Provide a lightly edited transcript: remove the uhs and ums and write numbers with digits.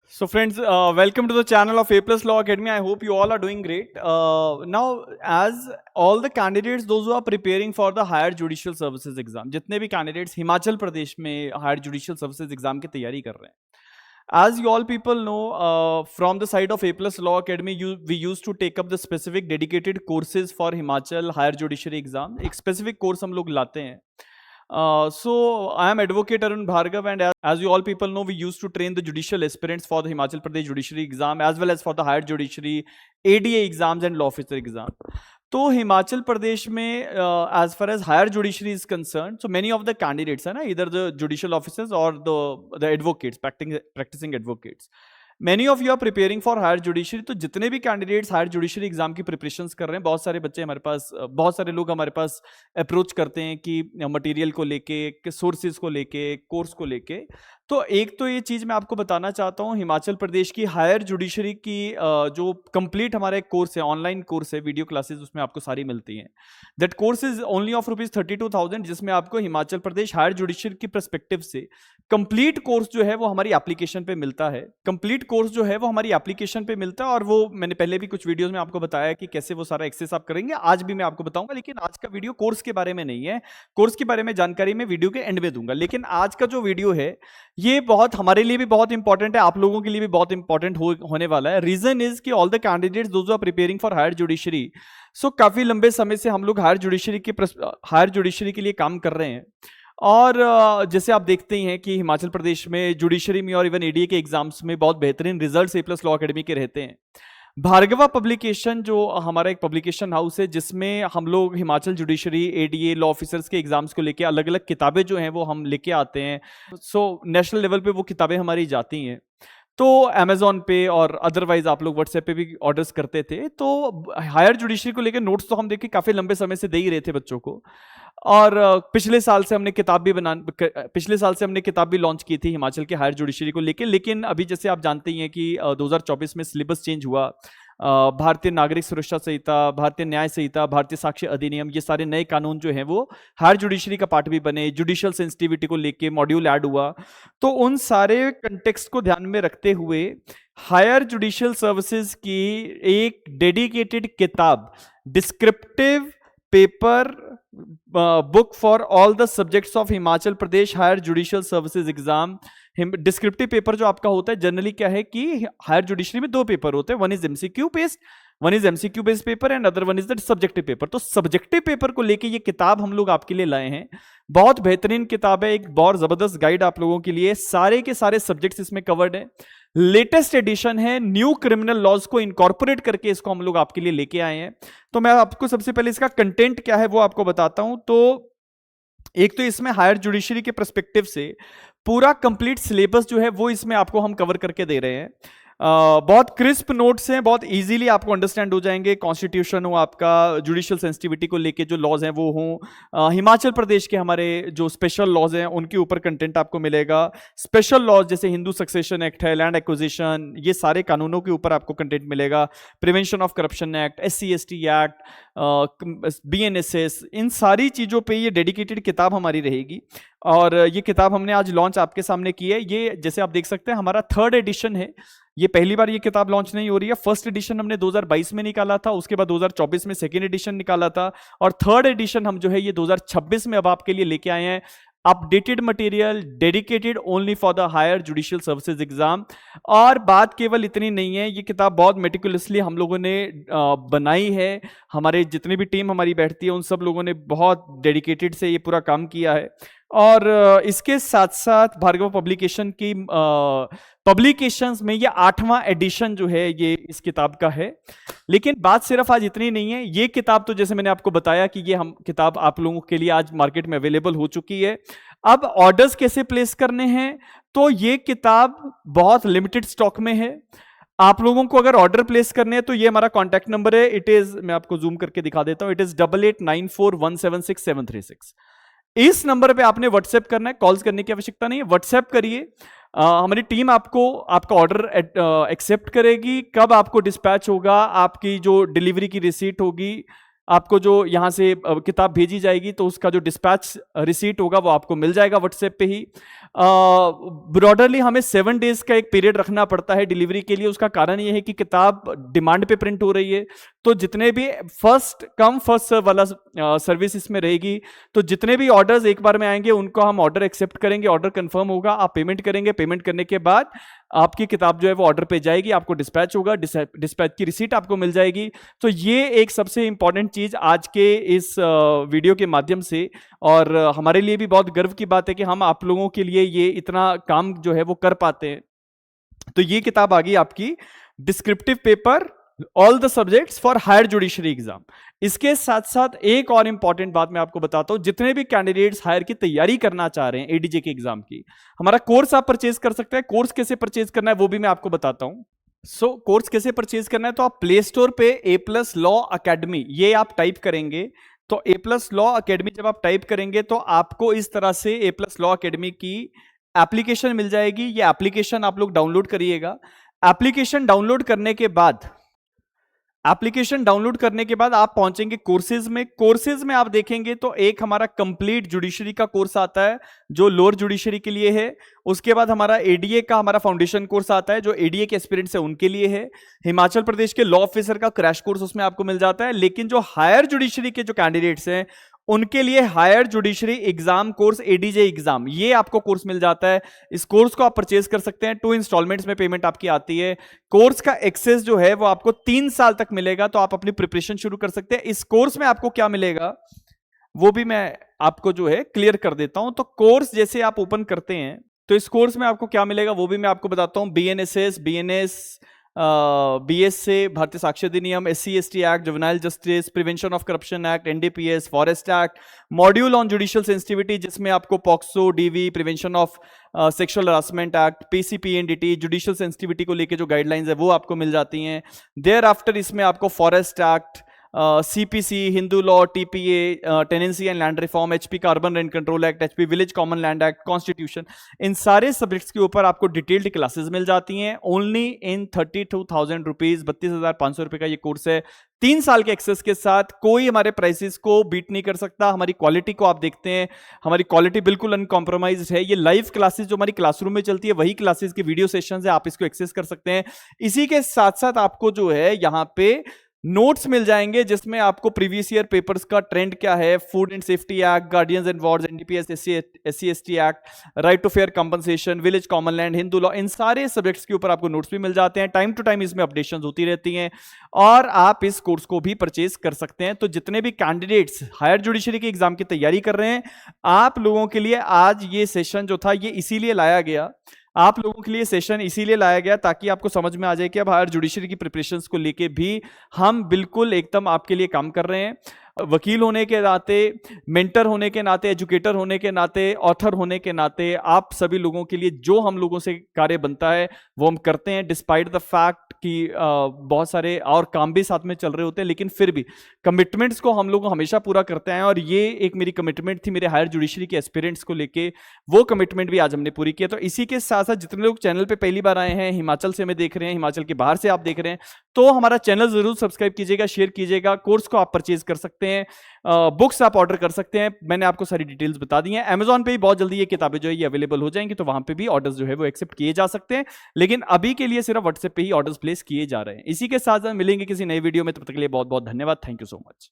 So friends, welcome to the channel of A Plus Law Academy. I hope you all are doing great. Now, as all the candidates, those who are preparing for the higher judicial services exam, जितने भी candidates Himachal Pradesh में higher judicial services exam की तैयारी कर रहे हैं, as you all people know, from the side of A Plus Law Academy, we used to take up the specific dedicated courses for Himachal higher judiciary exam. एक specific course हम लोग लाते हैं. So I am Advocate Arun Bhargav, and as you all people know, we used to train the judicial aspirants for the Himachal Pradesh judiciary exam as well as for the higher judiciary ADA exams and law officer exam. तो हिमाचल प्रदेश में as far as higher judiciary is concerned, so many of the candidates है ना, either the judicial officers or the advocates, practicing advocates. Many of you are preparing for higher judiciary. तो जितने भी candidates higher judiciary exam की preparations कर रहे हैं, बहुत सारे बच्चे हमारे पास, बहुत सारे लोग हमारे पास अप्रोच करते हैं कि मटेरियल को लेके, सोर्सेज को लेके, कोर्स को लेके. तो एक तो ये चीज़ मैं आपको बताना चाहता हूँ, हिमाचल प्रदेश की हायर जुडिशरी की जो कंप्लीट हमारा एक कोर्स है, ऑनलाइन कोर्स है, वीडियो क्लासेस उसमें आपको सारी मिलती हैं. That course is only of ₹32,000, जिसमें आपको हिमाचल प्रदेश हायर जुडिशरी की परस्पेक्टिव से कंप्लीट कोर्स जो है वो हमारी एप्लीकेशन पे मिलता है. कंप्लीट कोर्स जो है वो हमारी एप्लीकेशन पे मिलता है, और वो मैंने पहले भी कुछ वीडियोस में आपको बताया कि कैसे वो सारा एक्सेस आप करेंगे. आज भी मैं आपको बताऊंगा, लेकिन आज का वीडियो कोर्स के बारे में नहीं है. कोर्स के बारे में जानकारी मैं वीडियो के एंड में दूंगा. लेकिन आज का जो वीडियो है ये बहुत हमारे लिए भी बहुत इंपॉर्टेंट है, आप लोगों के लिए भी बहुत इंपॉर्टेंट होने वाला है. रीजन इज कि all the candidates those are preparing for higher judiciary, so काफी लंबे समय से हम लोग हायर जुडिशरी के लिए काम कर रहे हैं. और जैसे आप देखते ही हैं कि हिमाचल प्रदेश में जुडिशरी में और इवन एडीए के एग्जाम्स में बहुत बेहतरीन रिजल्ट्स ए प्लस लॉ अकेडमी के रहते हैं. भार्गवा पब्लिकेशन जो हमारा एक पब्लिकेशन हाउस है, जिसमें हम लोग Himachal judiciary, ADA, law officers के एग्जाम्स को लेके अलग अलग किताबें जो हैं वो हम लेके आते हैं. सो नेशनल लेवल पे वो किताबें हमारी जाती हैं. तो अमेजोन पे और अदरवाइज आप लोग व्हाट्सएप पे भी ऑर्डर्स करते थे. तो हायर जुडिशरी को लेकर नोट्स तो हम देखिए काफी लंबे समय से दे ही रहे थे बच्चों को. और पिछले साल से हमने किताब भी लॉन्च की थी हिमाचल के हायर जुडिशरी को लेके. लेकिन अभी जैसे आप जानते ही हैं कि 2024 में सिलेबस चेंज हुआ. भारतीय नागरिक सुरक्षा संहिता, भारतीय न्याय संहिता, भारतीय साक्ष्य अधिनियम, ये सारे नए कानून जो हैं वो हायर जुडिशरी का पार्ट भी बने. जुडिशियल सेंसिटिविटी को लेके मॉड्यूल ऐड हुआ. तो उन सारे कंटेक्स्ट को ध्यान में रखते हुए हायर जुडिशियल सर्विसेज की एक डेडिकेटेड किताब, descriptive paper book for all the subjects of Himachal Pradesh higher judicial services exam. Descriptive paper जो आपका होता है, जनरली क्या है कि हायर जुडिशरी में दो पेपर होते हैं, one is MCQ based paper and other one is the subjective paper. तो सब्जेक्टिव पेपर को लेके ये किताब हम लोग आपके लिए लाए हैं. बहुत बेहतरीन किताब है, एक बहुत जबरदस्त गाइड आप लोगों के लिए. सारे के सारे सब्जेक्ट्स इसमें कवर्ड है. लेटेस्ट एडिशन है, न्यू क्रिमिनल लॉज को इनकॉर्पोरेट करके इसको हम लोग आपके लिए लेके आए हैं. तो मैं आपको सबसे पहले इसका कंटेंट क्या है वो आपको बताता हूं. तो एक तो इसमें हायर जुडिशरी के पर्सपेक्टिव से पूरा कंप्लीट सिलेबस जो है वो इसमें आपको हम कवर करके दे रहे हैं. बहुत क्रिस्प नोट्स हैं, बहुत इजीली आपको अंडरस्टैंड हो जाएंगे. कॉन्स्टिट्यूशन हो आपका, जुडिशियल सेंसिटिविटी को लेके जो लॉज हैं वो हों, हिमाचल प्रदेश के हमारे जो स्पेशल लॉज हैं उनके ऊपर कंटेंट आपको मिलेगा. स्पेशल लॉज जैसे हिंदू सक्सेशन एक्ट है, लैंड एक्विजिशन, ये सारे कानूनों के ऊपर आपको कंटेंट मिलेगा. Prevention of corruption act, SC/ST act, BNSS, इन सारी चीज़ों पे ये डेडिकेटेड किताब हमारी रहेगी. और ये किताब हमने आज लॉन्च आपके सामने की है. ये जैसे आप देख सकते हैं हमारा 3rd एडिशन है. ये पहली बार ये किताब लॉन्च नहीं हो रही है. फर्स्ट एडिशन हमने 2022 में निकाला था, उसके बाद 2024 में सेकेंड एडिशन निकाला था, और 3rd एडिशन हम जो है ये 2026 में अब आपके लिए लेके आए हैं. Updated material, dedicated only for the higher judicial services exam. और बात केवल इतनी नहीं है, ये किताब बहुत मेटिकुलसली हम लोगों ने बनाई है. हमारे जितनी भी टीम हमारी बैठती है उन सब लोगों ने बहुत डेडिकेटेड से ये पूरा काम किया है. और इसके साथ साथ भार्गव पब्लिकेशन की पब्लिकेशंस में ये 8वां एडिशन जो है ये इस किताब का है. लेकिन बात सिर्फ आज इतनी नहीं है. ये किताब तो जैसे मैंने आपको बताया कि ये हम किताब आप लोगों के लिए आज मार्केट में अवेलेबल हो चुकी है. अब ऑर्डर्स कैसे प्लेस करने हैं, तो ये किताब बहुत लिमिटेड स्टॉक में है. आप लोगों को अगर ऑर्डर प्लेस करने हैं तो ये हमारा कॉन्टैक्ट नंबर है. इट इज, मैं आपको जूम करके दिखा देता हूं, इट इज 8894176736. इस नंबर पे आपने व्हाट्सएप करना है, कॉल्स करने की आवश्यकता नहीं है. व्हाट्सएप करिए, हमारी टीम आपको आपका ऑर्डर एक्सेप्ट करेगी. कब आपको डिस्पैच होगा, आपकी जो डिलीवरी की रिसीट होगी, आपको जो यहाँ से किताब भेजी जाएगी तो उसका जो डिस्पैच रिसीट होगा वो आपको मिल जाएगा व्हाट्सएप पे ही। ब्रॉडरली हमें 7 डेज का एक पीरियड रखना पड़ता है डिलीवरी के लिए। उसका कारण ये है कि किताब डिमांड पे प्रिंट हो रही है, तो जितने भी फर्स्ट कम फर्स्ट सर्व वाला सर्विस इसमें रहेगी। तो जितने भी ऑर्डर्स एक बार में आएंगे उनको हम ऑर्डर एक्सेप्ट करेंगे, ऑर्डर कंफर्म होगा, आप पेमेंट करेंगे, पेमेंट करने के बाद आपकी किताब जो है वो ऑर्डर पे जाएगी, आपको डिस्पैच होगा, डिस्पैच की रिसीट आपको मिल जाएगी। तो ये एक सबसे इंपॉर्टेंट चीज आज के इस वीडियो के माध्यम से, और हमारे लिए भी बहुत गर्व की बात है कि हम आप लोगों के लिए ये इतना काम जो है वो कर पाते हैं। तो ये किताब आ गई आपकी, descriptive paper all the subjects for higher judiciary exam. इसके साथ साथ एक और इंपॉर्टेंट बात मैं आपको बताता हूं, जितने भी कैंडिडेट्स हायर की तैयारी करना चाह रहे हैं एडीजे के एग्जाम की, हमारा कोर्स आप परचेज कर सकते हैं। कोर्स कैसे परचेज करना है वो भी मैं आपको बताता हूं। कोर्स कैसे परचेज करना है, तो आप प्ले स्टोर पे A+ लॉ अकेडमी ये आप टाइप करेंगे, तो A+ लॉ अकेडमी जब आप टाइप करेंगे तो आपको इस तरह से A+ लॉ अकेडमी की एप्लीकेशन मिल जाएगी। ये एप्लीकेशन आप लोग डाउनलोड करिएगा। एप्लीकेशन डाउनलोड करने के बाद आप पहुंचेंगे कोर्सेज में। कोर्सेज में आप देखेंगे तो एक हमारा कंप्लीट जुडिशरी का कोर्स आता है जो लोअर जुडिशरी के लिए है। उसके बाद हमारा एडीए का हमारा फाउंडेशन कोर्स आता है जो एडीए के एस्पिरेंट्स है उनके लिए है। हिमाचल प्रदेश के लॉ ऑफिसर का क्रैश कोर्स उसमें आपको मिल जाता है। लेकिन जो हायर जुडिशरी के जो कैंडिडेट्स हैं उनके लिए higher judiciary exam course ADJ exam, ये आपको कोर्स मिल जाता है। इस कोर्स को आप परचेज कर सकते हैं, 2 इंस्टॉलमेंट्स में पेमेंट आपकी आती है। कोर्स का एक्सेस जो है वो आपको 3 साल तक मिलेगा, तो आप अपनी प्रिपरेशन शुरू कर सकते हैं। इस कोर्स में आपको क्या मिलेगा वो भी मैं आपको जो है क्लियर कर देता हूं। तो कोर्स जैसे आप ओपन करते हैं तो इस कोर्स में आपको क्या मिलेगा वो भी मैं आपको बताता हूं। BNSS, BNS, BS से भारतीय साक्ष्य अधिनियम, SC/ST act, juvenile justice, prevention of corruption act, NDPS, forest act, module on judicial sensitivity जिसमें आपको POCSO, DV, prevention of sexual harassment act, PCPNDT, judicial sensitivity को लेके जो गाइडलाइंस है वो आपको मिल जाती हैं। देयर आफ्टर इसमें आपको forest act, CPC, Hindu law, TPA, tenancy and land reform, HP का urban rent control act, HP village common land act, constitution, इन सारे सब्जेक्ट्स के ऊपर आपको डिटेल्ड क्लासेस मिल जाती हैं ओनली इन 32,000 रुपीज। 32,500 रुपए का ये कोर्स है 3 साल के एक्सेस के साथ। कोई हमारे प्राइसेस को बीट नहीं कर सकता। हमारी क्वालिटी को आप देखते हैं, हमारी क्वालिटी बिल्कुल अनकॉम्प्रोमाइज्ड है। ये लाइव क्लासेस जो हमारी क्लासरूम में चलती है वही क्लासेस की वीडियो सेशंस है, आप इसको एक्सेस कर सकते हैं। इसी के साथ साथ आपको जो है यहाँ पे नोट्स मिल जाएंगे जिसमें आपको प्रीवियस ईयर पेपर्स का ट्रेंड क्या है, food and safety act, guardians and wards, NDPS, SC/ST act, right to fair compensation, village common land, Hindu law, इन सारे सब्जेक्ट्स के ऊपर आपको नोट्स भी मिल जाते हैं। टाइम टू टाइम इसमें अपडेशंस होती रहती हैं और आप इस कोर्स को भी परचेज कर सकते हैं। तो जितने भी कैंडिडेट्स हायर जुडिशरी के एग्जाम की तैयारी कर रहे हैं, आप लोगों के लिए आज ये सेशन जो था ये इसीलिए लाया गया, आप लोगों के लिए सेशन इसीलिए लाया गया ताकि आपको समझ में आ जाए कि अब हायर जुडिशरी की प्रिपरेशंस को लेके भी हम बिल्कुल एकदम आपके लिए काम कर रहे हैं। वकील होने के नाते, मेंटर होने के नाते, एजुकेटर होने के नाते, ऑथर होने के नाते आप सभी लोगों के लिए जो हम लोगों से कार्य बनता है वो हम करते हैं, डिस्पाइट द फैक्ट कि बहुत सारे और काम भी साथ में चल रहे होते हैं, लेकिन फिर भी कमिटमेंट्स को हम लोग हमेशा पूरा करते हैं। और ये एक मेरी कमिटमेंट थी मेरे हायर जुडिशरी के एस्पिरेंट्स को लेके, वो कमिटमेंट भी आज हमने पूरी की है। तो इसी के साथ साथ जितने लोग चैनल पे पहली बार आए हैं, हिमाचल से हमें देख रहे हैं, हिमाचल के बाहर से आप देख रहे हैं, तो हमारा चैनल जरूर सब्सक्राइब कीजिएगा, शेयर कीजिएगा। कोर्स को आप परचेज कर सकते हैं, बुक्स आप ऑर्डर कर सकते हैं, मैंने आपको सारी डिटेल्स बता दी हैं। Amazon पे भी बहुत जल्दी ये किताबें जो है ये अवेलेबल हो जाएंगी, तो वहां पे भी ऑर्डर्स जो है वो एक्सेप्ट किए जा सकते हैं, लेकिन अभी के लिए सिर्फ व्हाट्सएप पे ही ऑर्डर्स प्लेस किए जा रहे हैं। इसी के साथ मिलेंगे किसी नए वीडियो में, तब तक के लिए बहुत बहुत धन्यवाद। Thank you so much.